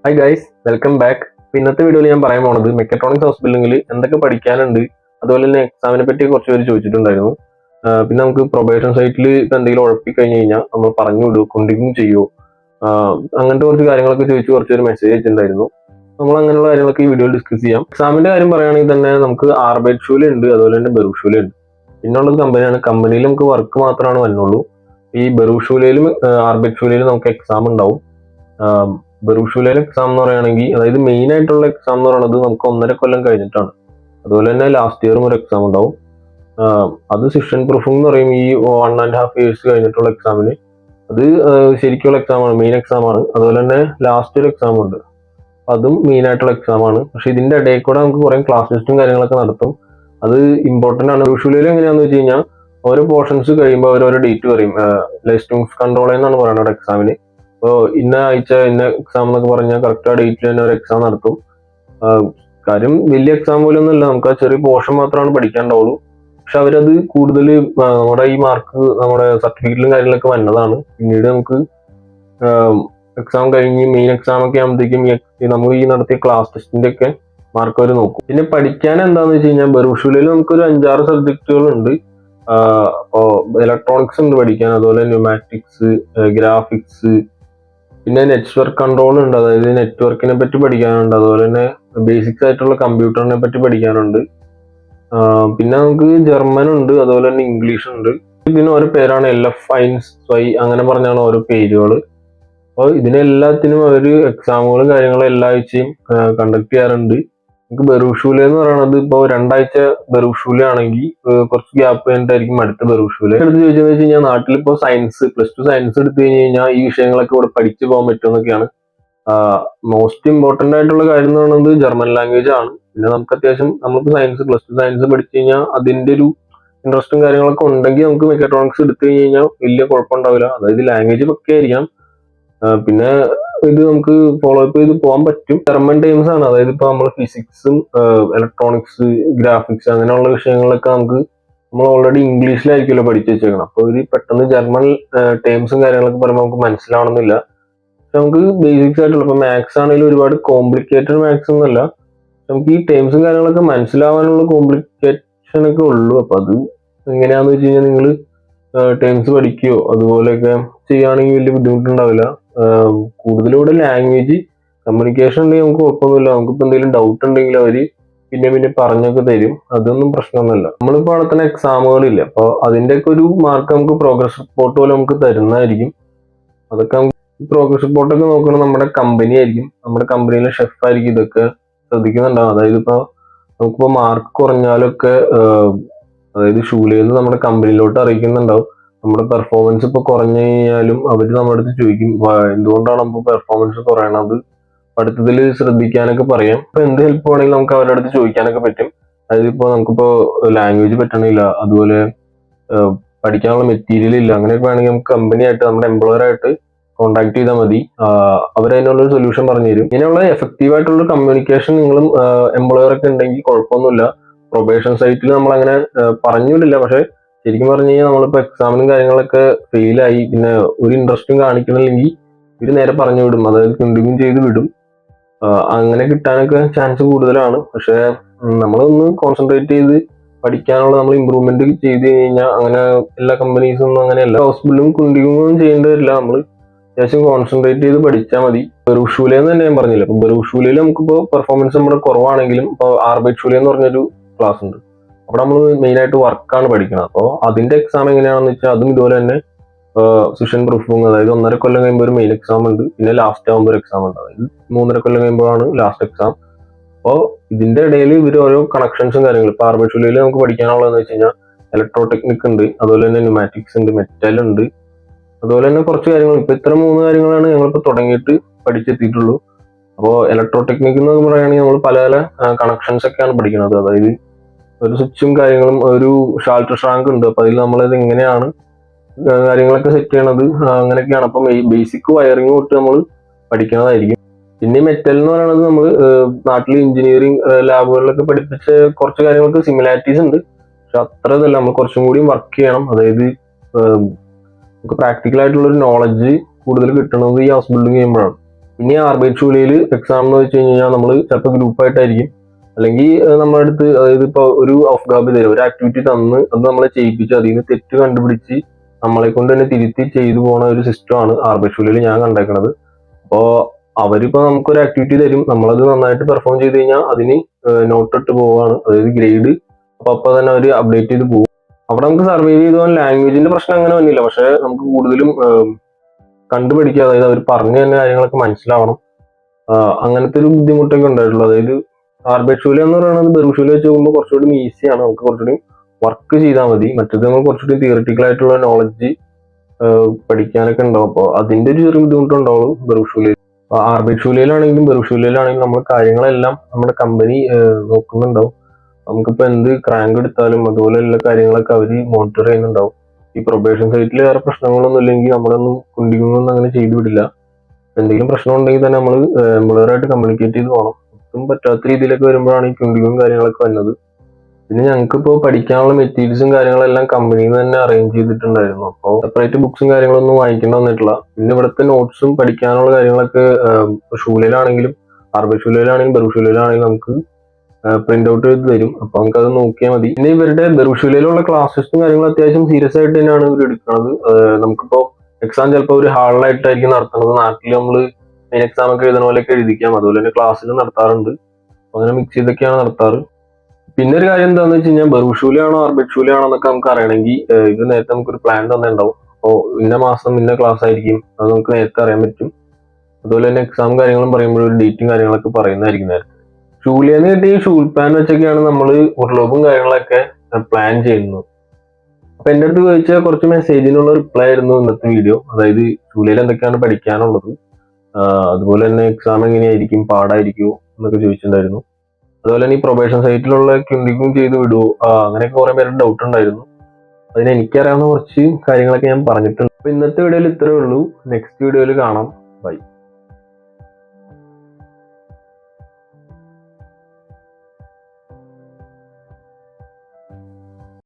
Hi guys, welcome back. ഇന്നത്തെ വീഡിയോയിൽ ഞാൻ പറയാൻ പോണത് മെക്കട്രോണിക്സ് ഹൗസ് ബിൽഡിങ്ങിൽ എന്തൊക്കെ പഠിക്കാനുണ്ട്, അതുപോലെ തന്നെ എക്സാമിനെ പറ്റി കുറച്ച് പേര് ചോദിച്ചിട്ടുണ്ടായിരുന്നു. പിന്നെ നമുക്ക് പ്രൊബേഷൻ സൈറ്റിൽ ഇപ്പം എന്തെങ്കിലും ഉഴപ്പി കഴിഞ്ഞ് കഴിഞ്ഞാൽ നമ്മൾ പറഞ്ഞു വിടുമോ, കൊണ്ടിരിക്കും ചെയ്യുമോ, അങ്ങനത്തെ കുറച്ച് കാര്യങ്ങളൊക്കെ ചോദിച്ച് കുറച്ച് പേര് മെസ്സേജ് അയച്ചിട്ടുണ്ടായിരുന്നു. നമ്മൾ അങ്ങനെയുള്ള കാര്യങ്ങളൊക്കെ ഈ വീഡിയോയിൽ ഡിസ്കസ് ചെയ്യാം. എക്സാമിന്റെ കാര്യം പറയുകയാണെങ്കിൽ തന്നെ നമുക്ക് ആർബൈറ്റ് ഷൂല ഉണ്ട്, അതുപോലെ തന്നെ ബെറു ഷൂല ഉണ്ട്. പിന്നുള്ളത് കമ്പനിയാണ്. കമ്പനിയിൽ നമുക്ക് വർക്ക് മാത്രമാണ് വരുന്നുള്ളൂ. ഈ ബെറു ഷൂലയിലും ആർബൈറ്റ് ഷൂലയിലും നമുക്ക് എക്സാം ഉണ്ടാവും. ബെറൂഷുലയിലെ എക്സാം എന്ന് പറയുകയാണെങ്കിൽ, അതായത് മെയിൻ ആയിട്ടുള്ള എക്സാം എന്ന് പറയുന്നത് നമുക്ക് 1.5 കൊല്ലം കഴിഞ്ഞിട്ടാണ്. അതുപോലെ തന്നെ ലാസ്റ്റ് ഇയറും ഒരു എക്സാം ഉണ്ടാവും. അത് സെഷൻ പ്രൂഫിംഗ് എന്ന് പറയും. ഈ 1.5 years കഴിഞ്ഞിട്ടുള്ള എക്സാമിന് അത് ശരിക്കുള്ള എക്സാമാണ്, മെയിൻ എക്സാം ആണ്. അതുപോലെ തന്നെ ലാസ്റ്റ് ഒരു എക്സാം ഉണ്ട്, അതും മെയിൻ ആയിട്ടുള്ള എക്സാം ആണ്. പക്ഷെ ഇതിന്റെ ഇടയിൽ കൂടെ നമുക്ക് കുറെ ക്ലാസ് ടെസ്റ്റും കാര്യങ്ങളൊക്കെ നടത്തും. അത് ഇമ്പോർട്ടന്റ് ആണ്. ബെറൂഷുലയിൽ എങ്ങനെയാന്ന് വെച്ച് കഴിഞ്ഞാൽ ഓരോ പോർഷൻസ് കഴിയുമ്പോൾ ഓരോരോ ഡേറ്റ് പറയും. ലെസ്റ്റിംഗ്സ് കൺട്രോൾ എന്നാണ് പറയുന്നത് എക്സാമിന്. ഇപ്പോൾ ഇന്ന ആഴ്ച ഇന്ന എക്സാം എന്നൊക്കെ പറഞ്ഞാൽ കറക്റ്റ് ആ ഡേറ്റിൽ തന്നെ ഒരു എക്സാം നടത്തും. കാര്യം വലിയ എക്സാം പോലും ഒന്നുമില്ല, നമുക്ക് ആ ചെറിയ പോർഷൻ മാത്രമാണ് പഠിക്കാനുണ്ടാവുള്ളൂ. പക്ഷെ അവരത് കൂടുതൽ നമ്മുടെ ഈ മാർക്ക് നമ്മുടെ സർട്ടിഫിക്കറ്റിലും കാര്യങ്ങളൊക്കെ വന്നതാണ്. പിന്നീട് നമുക്ക് എക്സാം കഴിഞ്ഞ് മെയിൻ എക്സാം ഒക്കെ ആകുമ്പോഴത്തേക്കും നമുക്ക് ഈ നടത്തിയ ക്ലാസ് ടെസ്റ്റിന്റെ ഒക്കെ മാർക്ക് അവർ നോക്കും. പിന്നെ പഠിക്കാൻ എന്താന്ന് വെച്ച് കഴിഞ്ഞാൽ ബെറൂഷുലയിൽ നമുക്കൊരു 5-6 സബ്ജക്റ്റുകളുണ്ട്. അപ്പോൾ ഇലക്ട്രോണിക്സ് ഉണ്ട് പഠിക്കാൻ, അതുപോലെ ന്യൂമാറ്റിക്സ്, ഗ്രാഫിക്സ്, പിന്നെ നെറ്റ്വർക്ക് കൺട്രോൾ ഉണ്ട്, അതായത് നെറ്റ്വർക്കിനെ പറ്റി പഠിക്കാനുണ്ട്. അതുപോലെ തന്നെ ബേസിക്സ് ആയിട്ടുള്ള കമ്പ്യൂട്ടറിനെ പറ്റി പഠിക്കാനുണ്ട്. പിന്നെ നമുക്ക് ജർമ്മൻ ഉണ്ട്, അതുപോലെ തന്നെ ഇംഗ്ലീഷ് ഉണ്ട്. ഇതിന് ഓരോ പേരാണ്, LF, ഫൈൻസ്, അങ്ങനെ പറഞ്ഞാണ് ഓരോ പേരുകൾ. അപ്പോൾ ഇതിനെല്ലാത്തിനും അവർ എക്സാമുകളും കാര്യങ്ങളും എല്ലാ ആഴ്ചയും കണ്ടക്ട് ചെയ്യാറുണ്ട്. നമുക്ക് ബെറൂഷുല എന്ന് പറയുന്നത് ഇപ്പോൾ 2 ആഴ്ച ബെറൂഷുല ആണെങ്കിൽ കുറച്ച് ഗ്യാപ്പ് കഴിഞ്ഞിട്ടായിരിക്കും അടുത്ത ബെറൂഷുല. എടുത്ത് ചോദിച്ചെന്ന് വെച്ച് കഴിഞ്ഞാൽ നാട്ടിലിപ്പോൾ സയൻസ് +2 സയൻസ് എടുത്തു കഴിഞ്ഞ് കഴിഞ്ഞാൽ ഈ വിഷയങ്ങളൊക്കെ ഇവിടെ പഠിച്ചു പോകാൻ പറ്റുമെന്നൊക്കെയാണ്. മോസ്റ്റ് ഇമ്പോർട്ടന്റ് ആയിട്ടുള്ള കാര്യം എന്ന് പറയുന്നത് ജർമ്മൻ ലാംഗ്വേജ് ആണ്. പിന്നെ നമുക്ക് അത്യാവശ്യം നമ്മളിപ്പോൾ +2 സയൻസ് പഠിച്ചു കഴിഞ്ഞാൽ അതിന്റെ ഒരു ഇൻട്രസ്റ്റും കാര്യങ്ങളൊക്കെ ഉണ്ടെങ്കിൽ നമുക്ക് മെക്കാട്രോണിക്സ് എടുത്തു കഴിഞ്ഞ് കഴിഞ്ഞാൽ വലിയ കുഴപ്പമുണ്ടാവില്ല. അതായത് ലാംഗ്വേജ് ഒക്കെ ആയിരിക്കാം. പിന്നെ ഇത് നമുക്ക് ഫോളോ അപ്പ് ചെയ്ത് പോകാൻ പറ്റും. ജർമ്മൻ ടേംസ് ആണ്, അതായത് ഇപ്പൊ നമ്മൾ ഫിസിക്സും ഇലക്ട്രോണിക്സ്, ഗ്രാഫിക്സ് അങ്ങനെയുള്ള വിഷയങ്ങളൊക്കെ നമ്മൾ ഓൾറെഡി ഇംഗ്ലീഷിലായിരിക്കുമല്ലോ പഠിച്ചു വെച്ചേക്കണം. അപ്പൊ ഇത് പെട്ടെന്ന് ജർമ്മൻ ടേംസും കാര്യങ്ങളൊക്കെ പറയുമ്പോൾ നമുക്ക് മനസ്സിലാവണമെന്നില്ല. പക്ഷെ നമുക്ക് ബേസിക്സ് ആയിട്ടുള്ള ഇപ്പൊ മാത്സ് ആണെങ്കിലും ഒരുപാട് കോംപ്ലിക്കേറ്റഡ് മാത്സ് ഒന്നുമല്ല. നമുക്ക് ഈ ടേംസും കാര്യങ്ങളൊക്കെ മനസ്സിലാവാനുള്ള കോംപ്ലിക്കേഷൻ ഒക്കെ ഉള്ളൂ. അപ്പൊ അത് എങ്ങനെയാന്ന് വെച്ച് കഴിഞ്ഞാൽ നിങ്ങൾ ടേംസ് പഠിക്കുകയോ അതുപോലെയൊക്കെ ചെയ്യുകയാണെങ്കിൽ വലിയ ബുദ്ധിമുട്ടുണ്ടാവില്ല. കൂടുതലൂടെ ലാംഗ്വേജ് കമ്മ്യൂണിക്കേഷൻ ഉണ്ടെങ്കിൽ നമുക്ക് കുഴപ്പമൊന്നുമില്ല. നമുക്കിപ്പോൾ എന്തെങ്കിലും ഡൗട്ട് ഉണ്ടെങ്കിൽ അവര് പിന്നെ പറഞ്ഞൊക്കെ തരും. അതൊന്നും പ്രശ്നമൊന്നുമില്ല. നമ്മളിപ്പോൾ അവിടെ തന്നെ എക്സാമുകളില്ല, അപ്പോൾ അതിൻ്റെയൊക്കെ ഒരു മാർക്ക് നമുക്ക് പ്രോഗ്രസ് റിപ്പോർട്ട് പോലെ നമുക്ക് തരുന്നതായിരിക്കും. അതൊക്കെ നമുക്ക് പ്രോഗ്രസ് റിപ്പോർട്ടൊക്കെ നോക്കുന്നത് നമ്മുടെ കമ്പനി ആയിരിക്കും. നമ്മുടെ കമ്പനിയിലെ ഷെഫ് ആയിരിക്കും ഇതൊക്കെ ശ്രദ്ധിക്കുന്നുണ്ടാവും. അതായത് ഇപ്പോൾ നമുക്കിപ്പോൾ മാർക്ക് കുറഞ്ഞാലൊക്കെ അതായത് ഷൂലേന്ന് നമ്മുടെ കമ്പനിയിലോട്ട് അറിയിക്കുന്നുണ്ടാവും. നമ്മുടെ പെർഫോമൻസ് ഇപ്പൊ കുറഞ്ഞു കഴിഞ്ഞാലും അവര് നമ്മുടെ അടുത്ത് ചോദിക്കും എന്തുകൊണ്ടാണ് നമുക്ക് പെർഫോമൻസ് കുറയണത്, പഠിത്തത്തിൽ ശ്രദ്ധിക്കാനൊക്കെ പറയാം. ഇപ്പൊ എന്ത് ഹെൽപ്പ് വേണമെങ്കിലും നമുക്ക് അവരുടെ അടുത്ത് ചോദിക്കാനൊക്കെ പറ്റും. അതായത് ഇപ്പൊ നമുക്കിപ്പോ ലാംഗ്വേജ് പറ്റണില്ല, അതുപോലെ പഠിക്കാനുള്ള മെറ്റീരിയൽ ഇല്ല, അങ്ങനെയൊക്കെ വേണമെങ്കിൽ നമുക്ക് കമ്പനിയായിട്ട് നമ്മുടെ എംപ്ലോയർ ആയിട്ട് കോൺടാക്ട് ചെയ്താൽ മതി. അവരതിനുള്ളൊരു സൊല്യൂഷൻ പറഞ്ഞു തരും. ഇങ്ങനെയുള്ള എഫക്റ്റീവ് ആയിട്ടുള്ള കമ്മ്യൂണിക്കേഷൻ നിങ്ങളും എംപ്ലോയർ ഒക്കെ ഉണ്ടെങ്കിൽ കുഴപ്പമൊന്നുമില്ല. പ്രൊബേഷൻ സൈറ്റിൽ നമ്മൾ അങ്ങനെ പറഞ്ഞു വിടില്ല. പക്ഷെ ശരിക്കും പറഞ്ഞു കഴിഞ്ഞാൽ നമ്മളിപ്പോൾ എക്സാമിനും കാര്യങ്ങളൊക്കെ ഫെയിലായി പിന്നെ ഒരു ഇൻട്രസ്റ്റും കാണിക്കണില്ലെങ്കിൽ ഇവര് നേരെ പറഞ്ഞു വിടും, അതായത് കണ്ടിന്യൂ ചെയ്ത് വിടും. അങ്ങനെ കിട്ടാനൊക്കെ ചാൻസ് കൂടുതലാണ്. പക്ഷെ നമ്മളൊന്ന് കോൺസെൻട്രേറ്റ് ചെയ്ത് പഠിക്കാനുള്ള നമ്മൾ ഇമ്പ്രൂവ്മെന്റ് ചെയ്ത് കഴിഞ്ഞാൽ അങ്ങനെ എല്ലാ കമ്പനീസും ഒന്നും അങ്ങനെയല്ല. ഹോസ്പിറ്റലും കുണ്ടിങ്ങും ചെയ്യേണ്ടി വരില്ല. നമ്മൾ അത്യാവശ്യം കോൺസെൻട്രേറ്റ് ചെയ്ത് പഠിച്ചാൽ മതി. ബെറൂഷുലയെന്ന് തന്നെ ഞാൻ പറഞ്ഞില്ല. ഇപ്പൊ ബെറൂഷുലയിൽ നമുക്കിപ്പോൾ പെർഫോമൻസ് നമ്മുടെ കുറവാണെങ്കിലും ഇപ്പോൾ ആർബൈറ്റ് ഷൂല എന്ന് പറഞ്ഞൊരു ക്ലാസ് ഉണ്ട്. അവിടെ നമ്മൾ മെയിൻ ആയിട്ട് വർക്കാണ് പഠിക്കുന്നത്. അപ്പോൾ അതിന്റെ എക്സാം എങ്ങനെയാണെന്ന് വെച്ചാൽ അതും ഇതുപോലെ തന്നെ സെഷൻ പ്രൂഫിംഗ്, അതായത് 1.5 കൊല്ലം കഴിയുമ്പോൾ ഒരു മെയിൻ എക്സാം ഉണ്ട്, പിന്നെ ലാസ്റ്റ് ആകുമ്പോൾ ഒരു എക്സാം ഉണ്ട്. അതായത് 3.5 കൊല്ലം കഴിയുമ്പോഴാണ് ലാസ്റ്റ് എക്സാം. അപ്പോൾ ഇതിന്റെ ഇടയിൽ ഇവർ ഓരോ കണക്ഷൻസും കാര്യങ്ങളും ഇപ്പോൾ ആർബൈറ്റുലയിൽ നമുക്ക് പഠിക്കാനുള്ളതെന്ന് വെച്ച് കഴിഞ്ഞാൽ ഇലക്ട്രോ ടെക്നിക് ഉണ്ട്, അതുപോലെ തന്നെ ന്യൂമാറ്റിക്സ് ഉണ്ട്, മെറ്റൽ ഉണ്ട്, അതുപോലെ തന്നെ കുറച്ച് കാര്യങ്ങൾ. ഇപ്പൊ ഇത്ര 3 കാര്യങ്ങളാണ് ഞങ്ങളിപ്പോൾ തുടങ്ങിയിട്ട് പഠിച്ചെത്തിയിട്ടുള്ളൂ. അപ്പോൾ ഇലക്ട്രോ ടെക്നിക് എന്ന് പറയുകയാണെങ്കിൽ നമ്മൾ പല പല കണക്ഷൻസ് ഒക്കെയാണ് പഠിക്കുന്നത്. അതായത് ഒരു സ്വിച്ചും കാര്യങ്ങളും, ഒരു ഷാൾട്ടർ ഷ്രാങ്ക് ഉണ്ട്. അപ്പൊ അതിൽ നമ്മളത് എങ്ങനെയാണ് കാര്യങ്ങളൊക്കെ സെറ്റ് ചെയ്യണത്, അങ്ങനെയൊക്കെയാണ്. അപ്പം ഈ ബേസിക് വയറിംഗ് തൊട്ട് നമ്മൾ പഠിക്കുന്നതായിരിക്കും. പിന്നെ മെറ്റൽ എന്ന് പറയുന്നത് നമ്മൾ നാട്ടിൽ എഞ്ചിനീയറിംഗ് ലാബുകളിലൊക്കെ പഠിപ്പിച്ച കുറച്ച് കാര്യങ്ങൾക്ക് സിമിലാരിറ്റീസ് ഉണ്ട്. പക്ഷെ അത്ര ഇതല്ല, നമ്മൾ കുറച്ചും കൂടി വർക്ക് ചെയ്യണം. അതായത് നമുക്ക് പ്രാക്ടിക്കൽ ആയിട്ടുള്ള ഒരു നോളജ് കൂടുതൽ കിട്ടുന്നത് ഈ ഹൗസ് ബിൽഡിംഗ് ചെയ്യുമ്പോഴാണ്. ഇനി ആർബൈറ്റ് ഷൂലയിൽ എക്സാം എന്ന് വെച്ച് കഴിഞ്ഞാൽ നമ്മൾ ചിലപ്പോൾ ഗ്രൂപ്പായിട്ടായിരിക്കും, അല്ലെങ്കിൽ നമ്മുടെ അടുത്ത് അതായത് ഇപ്പോൾ ഒരു ഓഫ് ഗാബ് തരും, ഒരു ആക്ടിവിറ്റി തന്ന് അത് നമ്മളെ ചെയ്യിപ്പിച്ച് അതിൽ നിന്ന് തെറ്റ് കണ്ടുപിടിച്ച് നമ്മളെ കൊണ്ട് തന്നെ തിരുത്തി ചെയ്തു പോണ ഒരു സിസ്റ്റമാണ് ആർബൈറ്റ് ഷൂലയിൽ ഞാൻ കണ്ടേക്കണത്. അപ്പോൾ അവരിപ്പോൾ നമുക്കൊരു ആക്ടിവിറ്റി തരും, നമ്മളത് നന്നായിട്ട് പെർഫോം ചെയ്ത് കഴിഞ്ഞാൽ അതിന് നോട്ട് ഇട്ട് പോവാണ്, അതായത് ഗ്രേഡ് അപ്പോൾ തന്നെ അവർ അപ്ഡേറ്റ് ചെയ്ത് പോകും. അവിടെ നമുക്ക് സർവൈവ് ചെയ്ത് പോകാൻ ലാംഗ്വേജിന്റെ പ്രശ്നം അങ്ങനെ വന്നില്ല, പക്ഷെ നമുക്ക് കൂടുതലും കണ്ടുപിടിക്കുക, അതായത് അവർ പറഞ്ഞു തന്നെ കാര്യങ്ങളൊക്കെ മനസ്സിലാവണം, അങ്ങനത്തെ ഒരു ബുദ്ധിമുട്ടൊക്കെ ഉണ്ടായിട്ടുള്ളൂ. അതായത് ആർബൈറ്റ് ഷൂല എന്ന് പറയുന്നത് ബെറൂട്ട് ഷൂല വെച്ച് നോക്കുമ്പോൾ കുറച്ചുകൂടി ഈസിയാണ്, നമുക്ക് കുറച്ചുകൂടി വർക്ക് ചെയ്താൽ മതി. മറ്റേത് നമ്മൾ കുറച്ചുകൂടി തിയറിറ്റിക്കൽ ആയിട്ടുള്ള നോളജ് പഠിക്കാനൊക്കെ ഉണ്ടാവും, അപ്പോൾ അതിന്റെ ഒരു ചെറിയ ബുദ്ധിമുട്ടുണ്ടാവും ബെറൂട്ട് ഷൂലയിൽ. ആർബൈറ്റ് ഷൂലയിലാണെങ്കിലും ബെറൂട്ട് ഷൂലയിലാണെങ്കിലും നമ്മൾ കാര്യങ്ങളെല്ലാം നമ്മുടെ കമ്പനി നോക്കുന്നുണ്ടാവും. നമുക്കിപ്പോ എന്ത് ക്രാങ്ക് എടുത്താലും അതുപോലെ എല്ലാ കാര്യങ്ങളൊക്കെ അവർ മോണിറ്റർ ചെയ്യുന്നുണ്ടാവും. ഈ പ്രൊബേഷൻ സൈറ്റിൽ വേറെ പ്രശ്നങ്ങളൊന്നും ഇല്ലെങ്കിൽ നമ്മളൊന്നും കുണ്ടിങ്ങൊന്നും അങ്ങനെ ചെയ്തു വിടില്ല. എന്തെങ്കിലും പ്രശ്നം ഉണ്ടെങ്കിൽ തന്നെ നമ്മൾ എംപ്ലോയറായിട്ട് കമ്മ്യൂണിക്കേറ്റ് ചെയ്ത് പോകണം. ഒട്ടും പറ്റാത്ത രീതിയിലൊക്കെ വരുമ്പോഴാണ് ഈ കുണ്ടിങ്ങും കാര്യങ്ങളൊക്കെ വരുന്നത്. പിന്നെ ഞങ്ങൾക്ക് പഠിക്കാനുള്ള മെറ്റീരിയൽസും കാര്യങ്ങളെല്ലാം കമ്പനിയിൽ നിന്ന് തന്നെ അറേഞ്ച് ചെയ്തിട്ടുണ്ടായിരുന്നു, അപ്പോൾ സെപ്പറേറ്റ് ബുക്സും കാര്യങ്ങളൊന്നും വാങ്ങിക്കേണ്ടി വന്നിട്ടില്ല. പിന്നെ ഇവിടുത്തെ നോട്ട്സും പഠിക്കാനുള്ള കാര്യങ്ങളൊക്കെ ഷൂലയിലാണെങ്കിലും ആർബൈറ്റ് ഷൂലയിലാണെങ്കിലും ബെറൂട്ട് ഷൂലയിലാണെങ്കിലും നമുക്ക് പ്രിന്റ് ഔട്ട് ചെയ്ത് തരും, അപ്പൊ നമുക്ക് അത് നോക്കിയാൽ മതി. പിന്നെ ഇവരുടെ ബെറൂട്ട് ഷൂലയിലുള്ള ക്ലാസ്സസും കാര്യങ്ങളും അത്യാവശ്യം സീരിയസ് ആയിട്ട് തന്നെയാണ് ഇവർ എടുക്കുന്നത്. നമുക്കിപ്പോ എക്സാം ചിലപ്പോൾ ഒരു ഹാളിലായിട്ടായിരിക്കും നടത്തുന്നത്, നാട്ടിൽ നമ്മൾ മെയിൻ എക്സാം ഒക്കെ എഴുതുന്ന പോലെയൊക്കെ എഴുതിക്കാം, അതുപോലെ തന്നെ ക്ലാസ്സിൽ നടത്താറുണ്ട്, അങ്ങനെ മിക്സ് ചെയ്തൊക്കെയാണ് നടത്താറ്. പിന്നെ ഒരു കാര്യം എന്താണെന്ന് വെച്ച് കഴിഞ്ഞാൽ ബെറൂട്ട് ഷൂലയാണോ ആർബൈറ്റ് ഷൂലയാണോ എന്നൊക്കെ നമുക്ക് അറിയണമെങ്കിൽ ഇത് നേരത്തെ നമുക്കൊരു പ്ലാൻ തന്നെ ഉണ്ടാവും. അപ്പോൾ ഇന്ന മാസം ഇന്ന ക്ലാസ് ആയിരിക്കും, അത് നമുക്ക് നേരത്തെ അറിയാൻ പറ്റും. അതുപോലെ തന്നെ എക്സാം കാര്യങ്ങളും പറയുമ്പോൾ ഒരു ഡേറ്റും കാര്യങ്ങളൊക്കെ പറയുന്നതായിരിക്കും നേരത്തെ. ഷൂലിയെന്ന് കിട്ടിയ ഈ ഷൂൾ പ്ലാൻ വെച്ചൊക്കെയാണ് നമ്മൾ ഉർലോപ്പും കാര്യങ്ങളൊക്കെ പ്ലാൻ ചെയ്യുന്നത്. അപ്പൊ എന്റെ അടുത്ത് ചോദിച്ച കുറച്ച് മെസ്സേജിനുള്ള റിപ്ലൈ ആയിരുന്നു ഇന്നത്തെ വീഡിയോ. അതായത് ഷൂലയിൽ എന്തൊക്കെയാണ് പഠിക്കാനുള്ളത്, അതുപോലെ തന്നെ എക്സാം എങ്ങനെയായിരിക്കും, പാടായിരിക്കുമോ എന്നൊക്കെ ചോദിച്ചിട്ടുണ്ടായിരുന്നു. അതുപോലെ തന്നെ ഈ പ്രൊബേഷൻ സൈറ്റിലുള്ള ക്യുണ്ടിക്കും ചെയ്ത് വിടുവോ, അങ്ങനെയൊക്കെ കുറെ പേരുടെ ഡൗട്ട് ഉണ്ടായിരുന്നു. അതിന് എനിക്കറിയാവുന്ന കുറച്ച് കാര്യങ്ങളൊക്കെ ഞാൻ പറഞ്ഞിട്ടുണ്ട്. അപ്പൊ ഇന്നത്തെ വീഡിയോയിൽ ഇത്രയേ ഉള്ളൂ. നെക്സ്റ്റ് വീഡിയോയിൽ കാണാം. ബൈ.